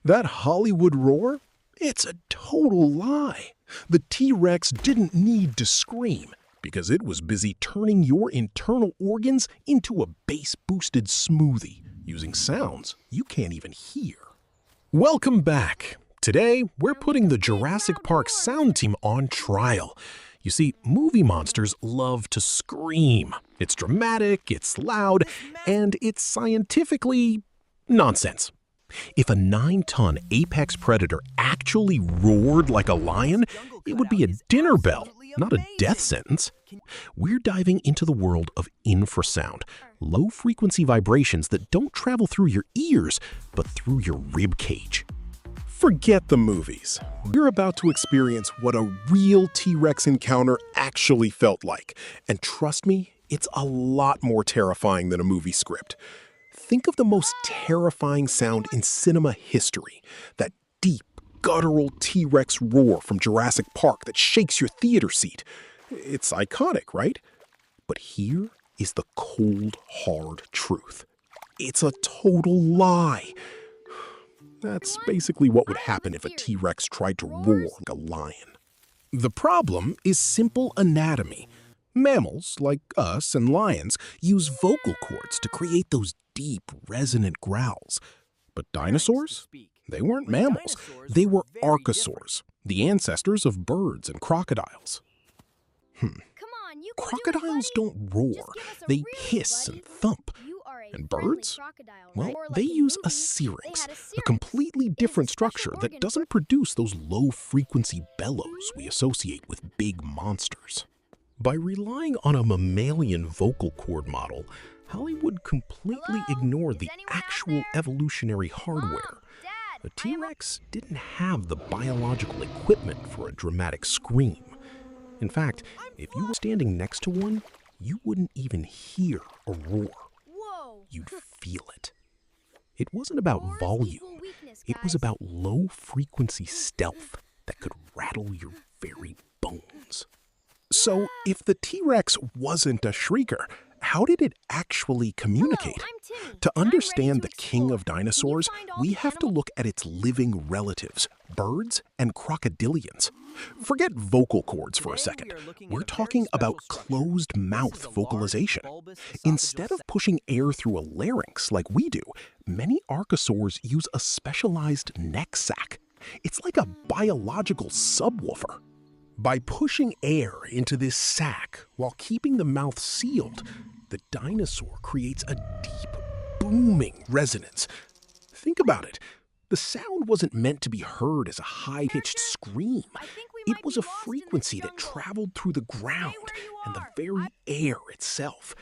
That Hollywood roar? It's a total lie. The T-Rex didn't need to scream because it was busy turning your internal organs into a bass-boosted smoothie using sounds you can't even hear. Welcome back. Today, we're putting the Jurassic Park sound team on trial. You see, movie monsters love to scream. It's dramatic, it's loud, and it's scientifically nonsense. If a 9-ton apex predator actually roared like a lion, it would be a dinner bell, not a death sentence. We're diving into the world of infrasound, low-frequency vibrations that don't travel through your ears, but through your rib cage. Forget the movies. You're about to experience what a real T-Rex encounter actually felt like. And trust me, it's a lot more terrifying than a movie script. Think of the most terrifying sound in cinema history, that deep, guttural T-Rex roar from Jurassic Park that shakes your theater seat. It's iconic, right? But here is the cold, hard truth. It's a total lie. That's basically what would happen if a T-Rex tried to roar like a lion. The problem is simple anatomy. Mammals, like us and lions, use vocal cords to create those deep, resonant growls. But dinosaurs? They weren't mammals. They were archosaurs, the ancestors of birds and crocodiles. Crocodiles don't roar. They hiss and thump. And birds? Well, they use a syrinx, a completely different structure that doesn't produce those low-frequency bellows we associate with big monsters. By relying on a mammalian vocal cord model, Hollywood completely ignored the actual evolutionary hardware. The T-Rex didn't have the biological equipment for a dramatic scream. In fact, if you were standing next to one, you wouldn't even hear a roar. You'd feel it. It wasn't about volume. It was about low-frequency stealth that could rattle your very bones. So, if the T-Rex wasn't a shrieker, how did it actually communicate? To understand the King of Dinosaurs, we have to look at its living relatives, birds and crocodilians. Forget vocal cords for a second. We're talking about closed-mouth vocalization. Instead of pushing air through a larynx like we do, many archosaurs use a specialized neck sac. It's like a biological subwoofer. By pushing air into this sac while keeping the mouth sealed, the dinosaur creates a deep, booming resonance. Think about it. The sound wasn't meant to be heard as a high-pitched scream. It was a frequency that traveled through the ground and the very air itself.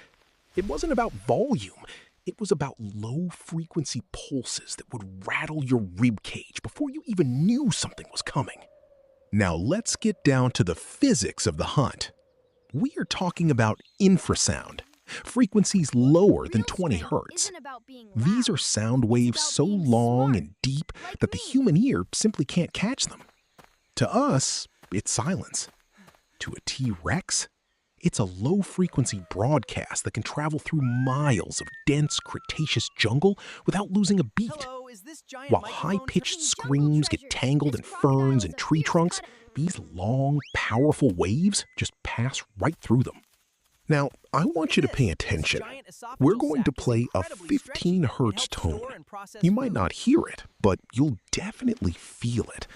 It wasn't about volume. It was about low-frequency pulses that would rattle your rib cage before you even knew something was coming. Now let's get down to the physics of the hunt. We are talking about infrasound, frequencies lower than 20 hertz. These are sound waves so long and deep that the human ear simply can't catch them. To us, it's silence. To a T-Rex, it's a low-frequency broadcast that can travel through miles of dense Cretaceous jungle without losing a beat. While high-pitched screams get tangled in ferns and tree trunks, these long, powerful waves just pass right through them. Now, I want you to pay attention. We're going to play a 15 hertz tone. You might not hear it, but you'll definitely feel it.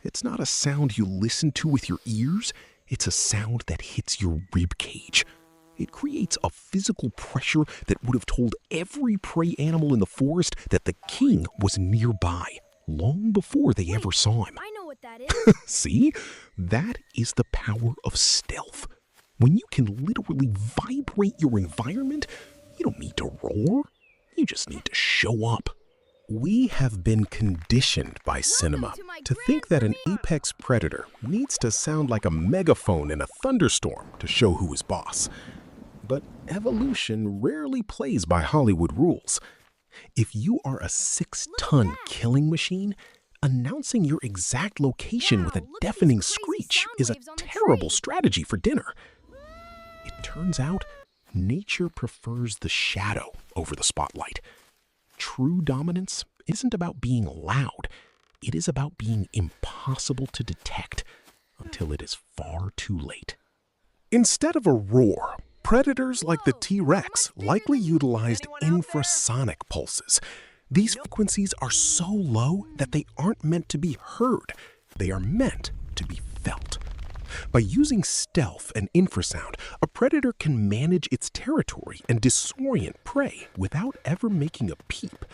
It's not a sound you listen to with your ears. It's a sound that hits your rib cage. It creates a physical pressure that would have told every prey animal in the forest that the king was nearby, long before they ever saw him. I know what that is. See? That is the power of stealth. When you can literally vibrate your environment, you don't need to roar. You just need to show up. We have been conditioned by cinema to think that an apex predator needs to sound like a megaphone in a thunderstorm to show who is boss. But evolution rarely plays by Hollywood rules. If you are a 6-ton killing machine, announcing your exact location with a deafening screech is a terrible strategy for dinner. It turns out, nature prefers the shadow over the spotlight. True dominance isn't about being loud. It is about being impossible to detect until it is far too late. Instead of a roar, predators like the T-Rex likely utilized infrasonic pulses. These frequencies are so low that they aren't meant to be heard. They are meant to be felt. By using stealth and infrasound, a predator can manage its territory and disorient prey without ever making a peep.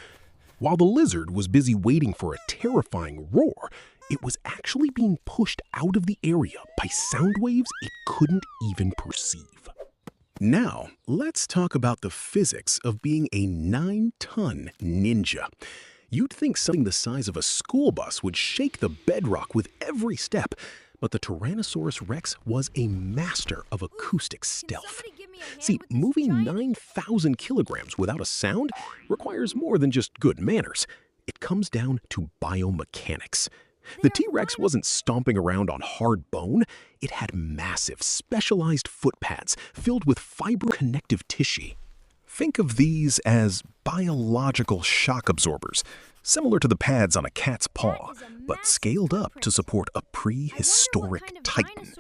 While the lizard was busy waiting for a terrifying roar, it was actually being pushed out of the area by sound waves it couldn't even perceive. Now, let's talk about the physics of being a 9-ton ninja. You'd think something the size of a school bus would shake the bedrock with every step, but the Tyrannosaurus Rex was a master of acoustic stealth. See, moving 9,000 kilograms without a sound requires more than just good manners. It comes down to biomechanics. The T-Rex wasn't stomping around on hard bone. It had massive, specialized foot pads filled with fibroconnective tissue. Think of these as biological shock absorbers, similar to the pads on a cat's paw, but scaled up to support a prehistoric titan.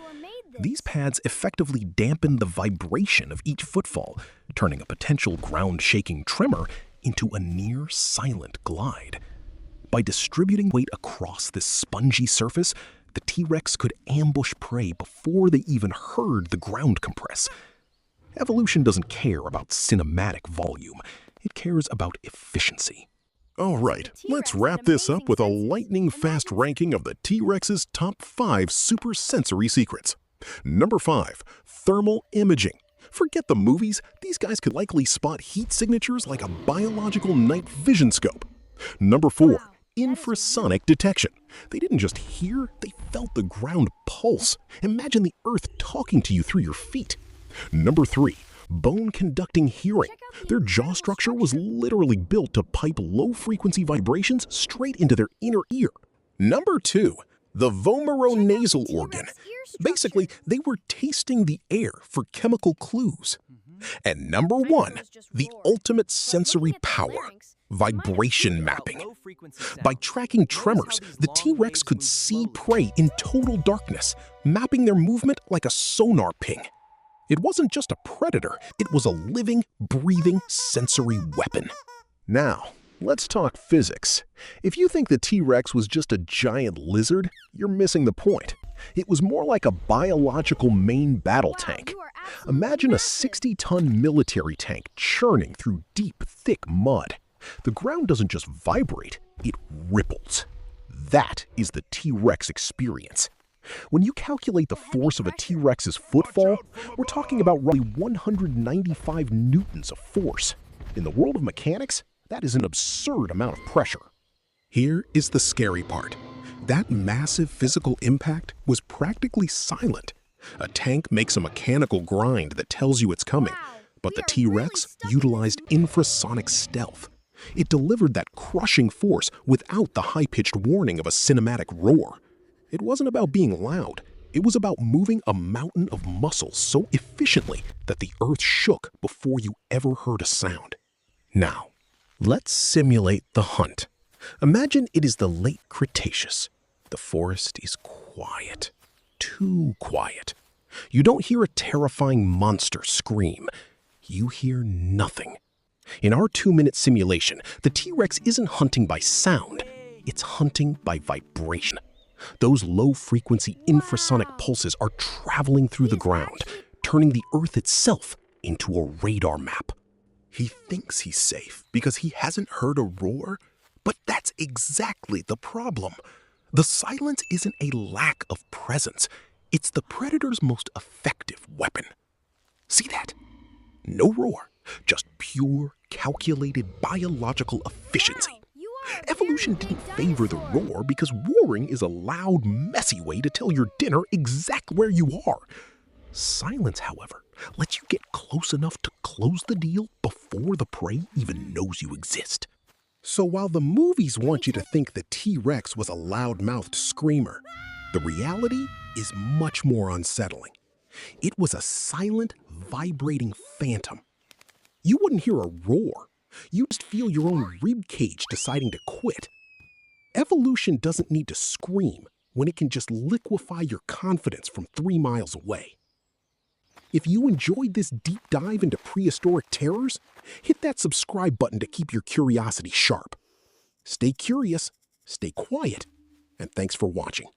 These pads effectively dampen the vibration of each footfall, turning a potential ground-shaking tremor into a near-silent glide. By distributing weight across this spongy surface, the T-Rex could ambush prey before they even heard the ground compress. Evolution doesn't care about cinematic volume. It cares about efficiency. All right, let's wrap this up with a lightning-fast ranking of the T-Rex's top 5 supersensory secrets. Number 5, thermal imaging. Forget the movies, these guys could likely spot heat signatures like a biological night vision scope. Number 4, infrasonic detection. They didn't just hear, they felt the ground pulse. Imagine the earth talking to you through your feet. Number 3, bone-conducting hearing. Their jaw structure was literally built to pipe low-frequency vibrations straight into their inner ear. Number 2, the vomeronasal organ. Basically, they were tasting the air for chemical clues. And number 1, the ultimate sensory power, vibration mapping. By tracking tremors, the T-Rex could see prey in total darkness, mapping their movement like a sonar ping. It wasn't just a predator, it was a living, breathing sensory weapon. Now, let's talk physics. If you think the T-Rex was just a giant lizard, you're missing the point. It was more like a biological main battle tank. Imagine a 60-ton military tank churning through deep, thick mud. The ground doesn't just vibrate, it ripples. That is the T-Rex experience. When you calculate the force of a T-Rex's footfall, we're talking about roughly 195 newtons of force. In the world of mechanics, that is an absurd amount of pressure. Here is the scary part. That massive physical impact was practically silent. A tank makes a mechanical grind that tells you it's coming, but the T-Rex utilized infrasonic stealth. It delivered that crushing force without the high-pitched warning of a cinematic roar. It wasn't about being loud. It was about moving a mountain of muscle so efficiently that the earth shook before you ever heard a sound. Now, let's simulate the hunt. Imagine it is the late Cretaceous. The forest is quiet. Too quiet. You don't hear a terrifying monster scream. You hear nothing. In our 2-minute simulation, the T-Rex isn't hunting by sound. It's hunting by vibration. Those low-frequency infrasonic pulses are traveling through the ground, turning the Earth itself into a radar map. He thinks he's safe because he hasn't heard a roar, but that's exactly the problem. The silence isn't a lack of presence. It's the predator's most effective weapon. See that? No roar, just pure, calculated biological efficiency. Evolution didn't favor the roar because roaring is a loud, messy way to tell your dinner exactly where you are. Silence, however, lets you get close enough to close the deal before the prey even knows you exist. So while the movies want you to think the T-Rex was a loud-mouthed screamer, the reality is much more unsettling. It was a silent, vibrating phantom. You wouldn't hear a roar. You just feel your own rib cage deciding to quit. evolution doesn't need to scream when it can just liquefy your confidence from 3 miles away. If you enjoyed this deep dive into prehistoric terrors, hit that subscribe button to keep your curiosity sharp. Stay curious, stay quiet, and thanks for watching.